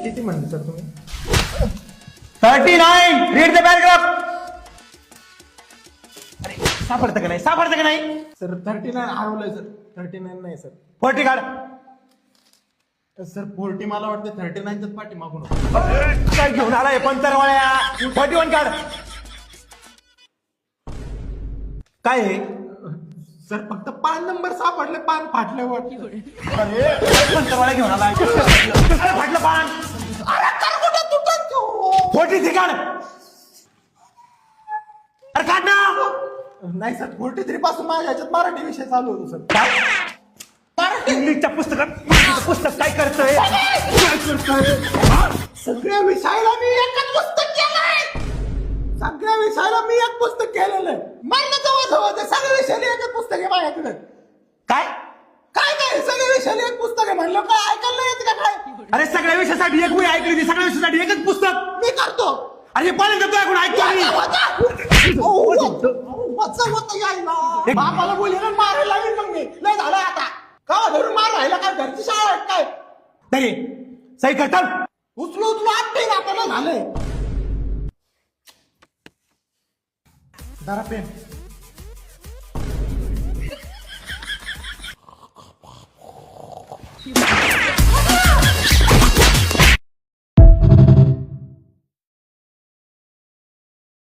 किती म्हणले सर तुम्ही? 39. Read the paragraph. अरे सापडतं का नाही, सापडतं का नाही? सर 39 हरवलंय सर. 39 नाही सर. 40 काढ. सर 40 मला वाटतं 39च्याच पाठी मागून. काय घेऊन आलाय पंतरवाळ्या? 41 काढ. काय आहे? सर फक्त पान नंबर सापडले, पान फाटले वाटलं. अरे पंतरवाळ्या घेऊन आलाय. अरे फाटलं पान. अरे तर कुठं तुटत तो? 43 काढ. अरे काढ ना. नाही सर 43 पासून माझ्या ह्याच्यात मराठी विषय चालू होतो सर. काय? इंग्लिशच्या पुस्तक काय करतोय? सगळ्या विषयाला मी एकच पुस्तक केलंय. सगळ्या विषयाला मी एक पुस्तक केलेलं आहे. मला जवळ ते सगळ्या विषयाला एकच पुस्तक आहे माझ्याकडे. काय काय काय सगळ्या विषयाला एक पुस्तक आहे म्हणलं काय ऐकायला येत का काय? अरे सगळ्या विषयासाठी एक वही ऐकली होती, सगळ्या विषयासाठी एकच पुस्तक. मी करतो. अरे पहिल्यांदा तू ऐकून ऐकतो मी. बापाला बोलले ना मारायला लागेल मग मी. नाही झालं आता का धरून मार राहिला काय? घरची शाळा आहे काय? तरी सही करतात. उचलू उचलू आपटे आपल्याला झालंय. जरा पेन